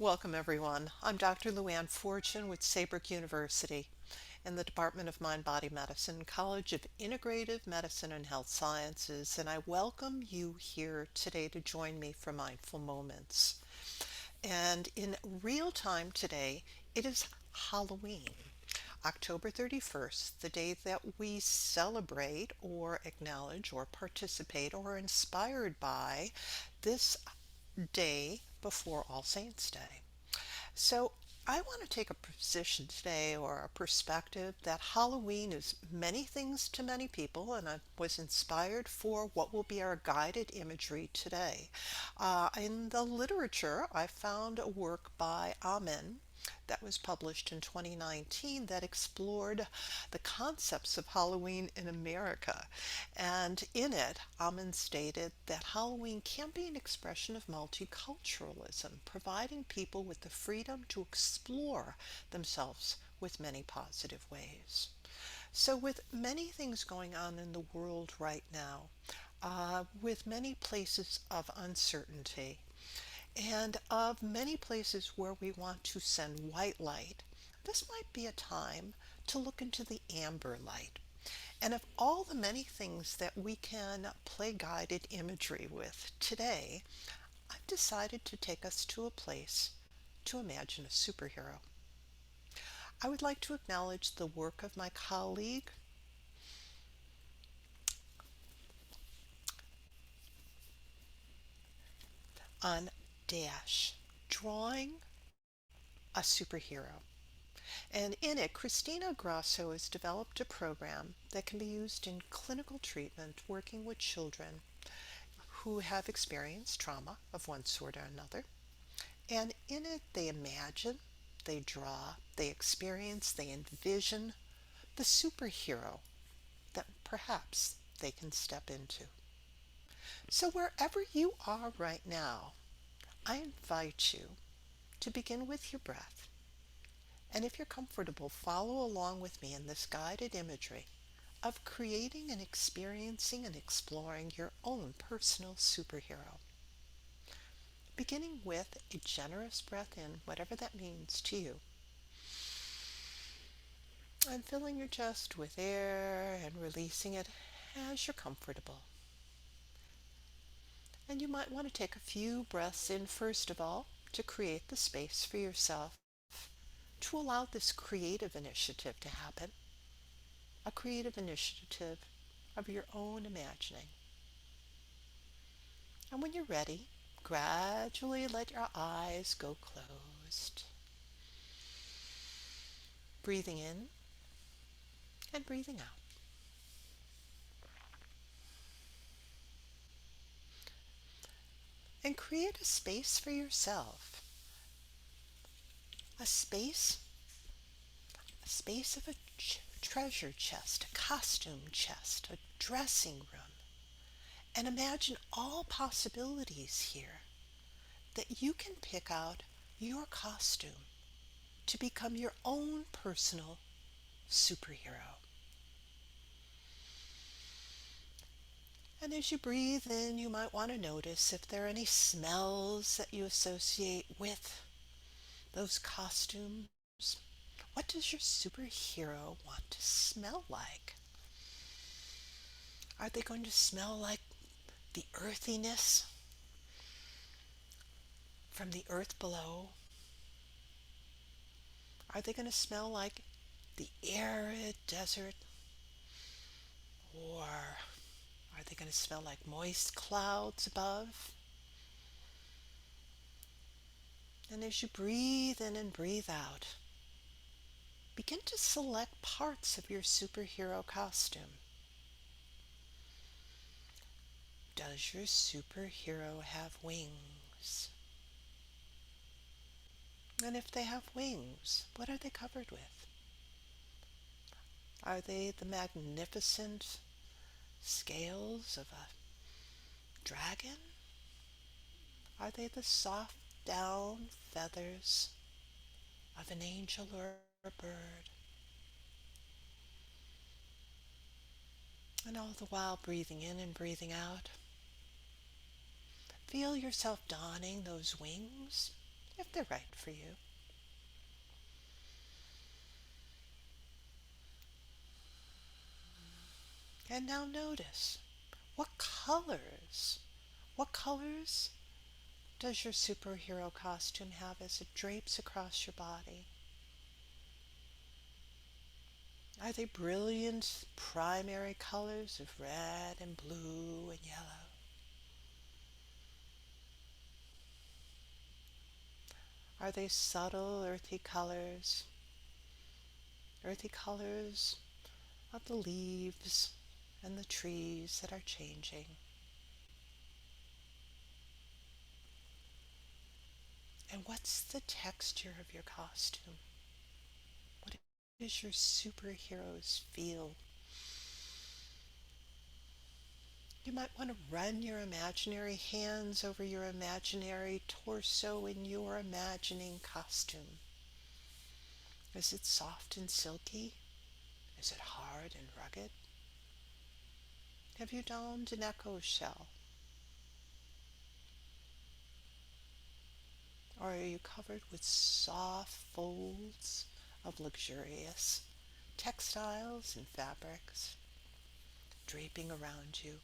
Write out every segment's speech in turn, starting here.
Welcome, everyone. I'm Dr. Luann Fortune with Saybrook University in the Department of Mind-Body Medicine, College of Integrative Medicine and Health Sciences, and I welcome you here today to join me for Mindful Moments. And in real time today, it is Halloween, October 31st, the day that we celebrate or acknowledge or participate or are inspired by this day before All Saints' Day. So I want to take a position today or a perspective that Halloween is many things to many people, and I was inspired for what will be our guided imagery today. In the literature, I found a work by Amen that was published in 2019 that explored the concepts of Halloween in America. And in it, Amen stated that Halloween can be an expression of multiculturalism, providing people with the freedom to explore themselves with many positive ways. So, with many things going on in the world right now, with many places of uncertainty, and of many places where we want to send white light, this might be a time to look into the amber light. And of all the many things that we can play guided imagery with today, I've decided to take us to a place to imagine a superhero. I would like to acknowledge the work of my colleague, on Dash, drawing a superhero. And in it, Christina Grasso has developed a program that can be used in clinical treatment working with children who have experienced trauma of one sort or another. And in it, they imagine, they draw, they experience, they envision the superhero that perhaps they can step into. So, wherever you are right now, I invite you to begin with your breath. And if you're comfortable, follow along with me in this guided imagery of creating and experiencing and exploring your own personal superhero. Beginning with a generous breath in, whatever that means to you, and filling your chest with air and releasing it as you're comfortable. And you might want to take a few breaths in first of all to create the space for yourself to allow this creative initiative to happen, a creative initiative of your own imagining. And when you're ready, gradually let your eyes go closed. Breathing in and breathing out. And create a space for yourself. A space, a space of a treasure chest, a costume chest, a dressing room. And imagine all possibilities here that you can pick out your costume to become your own personal superhero. And as you breathe in, you might want to notice if there are any smells that you associate with those costumes. What does your superhero want to smell like? Are they going to smell like the earthiness from the earth below? Are they going to smell like the arid desert? Or are they going to smell like moist clouds above? And as you breathe in and breathe out, begin to select parts of your superhero costume. Does your superhero have wings? And if they have wings, what are they covered with? Are they the magnificent scales of a dragon? Are they the soft down feathers of an angel or a bird? And all the while breathing in and breathing out, feel yourself donning those wings, if they're right for you. And now notice, what colors does your superhero costume have as it drapes across your body? Are they brilliant primary colors of red and blue and yellow? Are they subtle earthy colors of the leaves and the trees that are changing? And what's the texture of your costume? What does your superheroes feel? You might want to run your imaginary hands over your imaginary torso in your imagining costume. Is it soft and silky? Is it hard and rugged? Have you donned an echo shell? Or are you covered with soft folds of luxurious textiles and fabrics draping around you?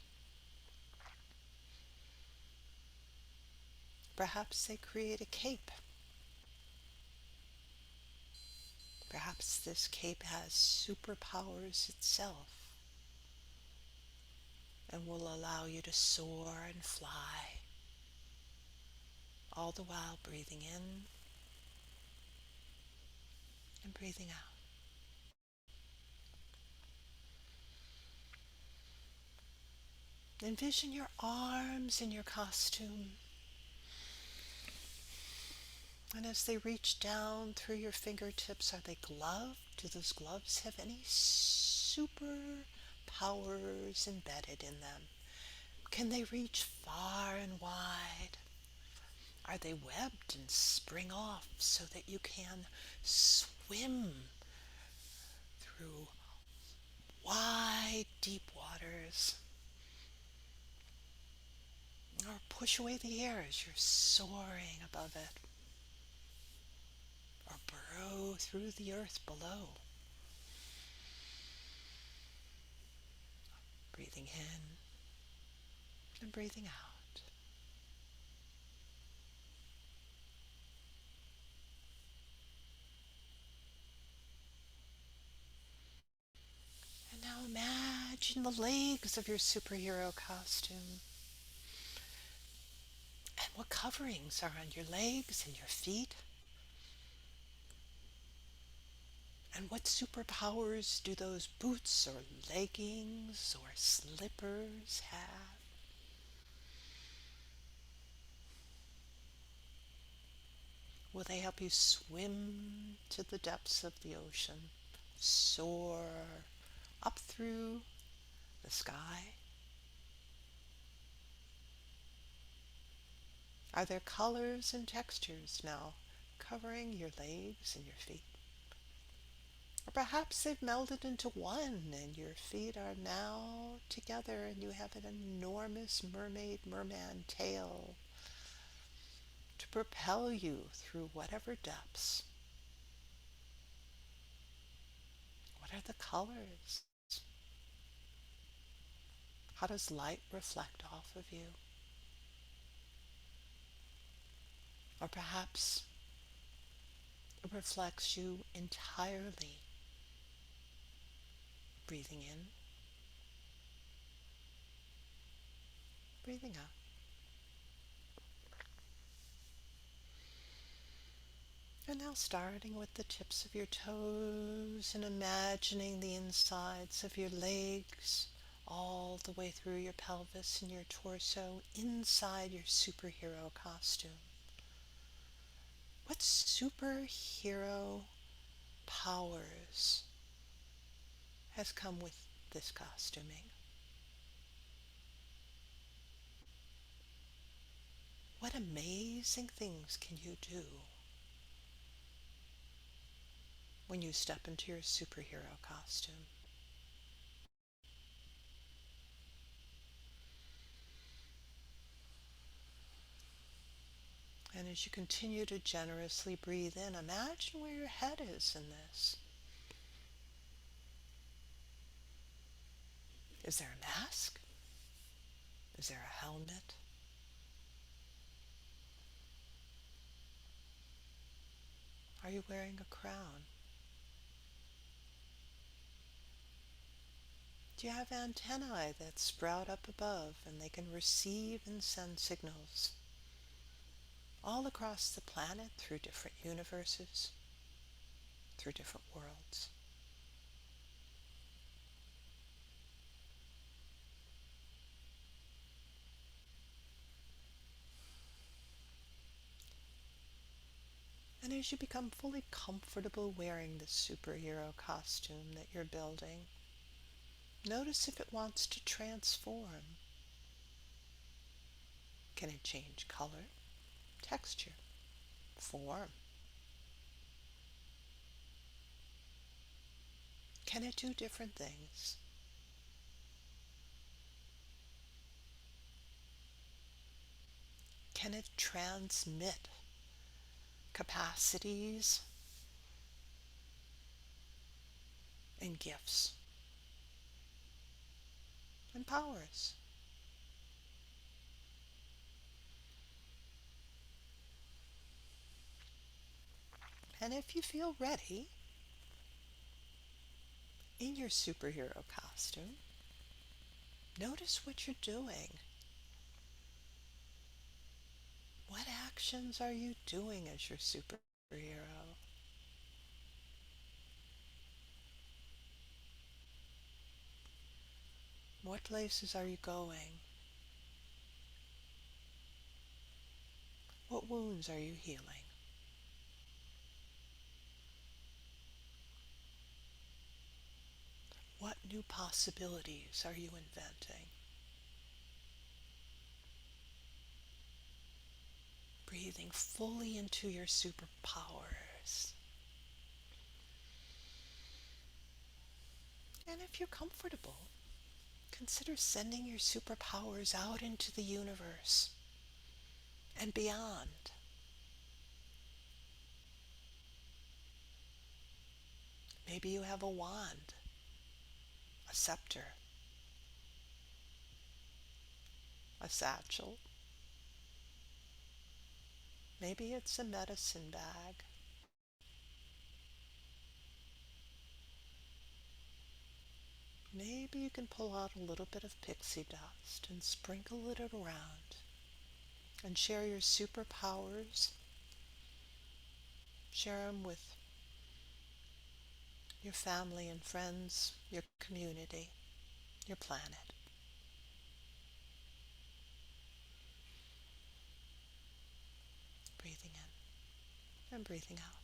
Perhaps they create a cape. Perhaps this cape has superpowers itself and will allow you to soar and fly, all the while breathing in and breathing out. Envision your arms in your costume, and as they reach down through your fingertips, are they gloved? Do those gloves have any super powers embedded in them? Can they reach far and wide? Are they webbed and spring off so that you can swim through wide, deep waters? Or push away the air as you're soaring above it? Or burrow through the earth below? Breathing in and breathing out. And now imagine the legs of your superhero costume. And what coverings are on your legs and your feet? And what superpowers do those boots or leggings or slippers have? Will they help you swim to the depths of the ocean, soar up through the sky? Are there colors and textures now covering your legs and your feet? Or perhaps they've melded into one and your feet are now together and you have an enormous merman tail to propel you through whatever depths. What are the colors? How does light reflect off of you? Or perhaps it reflects you entirely. Breathing in, breathing out. And now starting with the tips of your toes and imagining the insides of your legs all the way through your pelvis and your torso inside your superhero costume. What superhero powers has come with this costuming? What amazing things can you do when you step into your superhero costume? And as you continue to generously breathe in, imagine where your head is in this. Is there a mask? Is there a helmet? Are you wearing a crown? Do you have antennae that sprout up above and they can receive and send signals all across the planet through different universes, through different worlds? And as you become fully comfortable wearing this superhero costume that you're building, notice if it wants to transform. Can it change color, texture, form? Can it do different things? Can it transmit capacities and gifts and powers? And if you feel ready in your superhero costume, notice what you're doing. What actions are you doing as your superhero? What places are you going? What wounds are you healing? What new possibilities are you inventing? Breathing fully into your superpowers. And if you're comfortable, consider sending your superpowers out into the universe and beyond. Maybe you have a wand, a scepter, a satchel. Maybe it's a medicine bag. Maybe you can pull out a little bit of pixie dust and sprinkle it around and share your superpowers. Share them with your family and friends, your community, your planet. Breathing in and breathing out.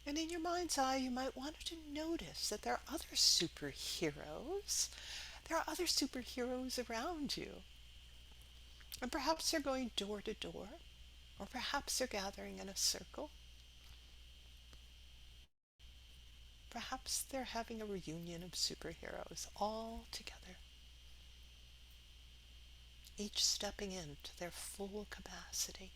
And in your mind's eye, you might want to notice that there are other superheroes. There are other superheroes around you. And perhaps they're going door to door, or perhaps they're gathering in a circle. Perhaps they're having a reunion of superheroes all together, each stepping into their full capacity.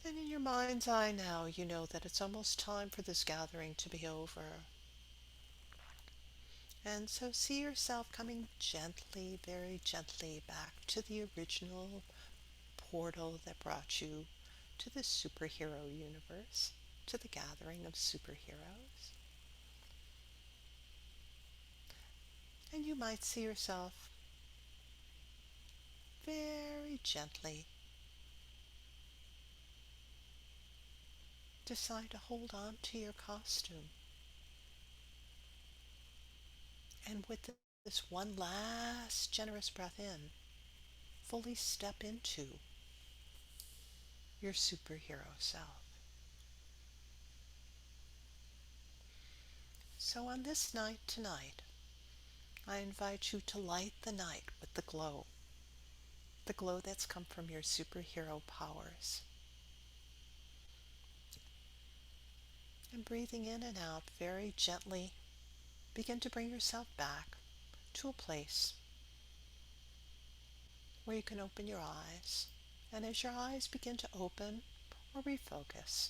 And in your mind's eye now, you know that it's almost time for this gathering to be over. And so see yourself coming gently, very gently back to the original portal that brought you to this superhero universe, to the gathering of superheroes. And you might see yourself very gently decide to hold on to your costume. And with this one last generous breath in, fully step into your superhero self. So on this night tonight, I invite you to light the night with the glow that's come from your superhero powers. And breathing in and out very gently, begin to bring yourself back to a place where you can open your eyes. And as your eyes begin to open or refocus,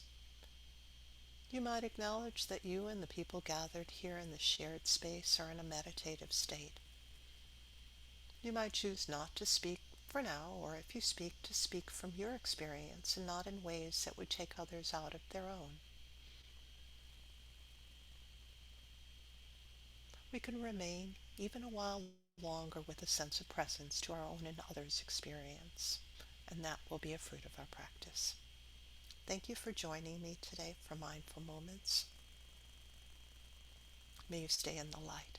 you might acknowledge that you and the people gathered here in the shared space are in a meditative state. You might choose not to speak for now, or if you speak, to speak from your experience and not in ways that would take others out of their own. We can remain even a while longer with a sense of presence to our own and others' experience, and that will be a fruit of our practice. Thank you for joining me today for Mindful Moments. May you stay in the light.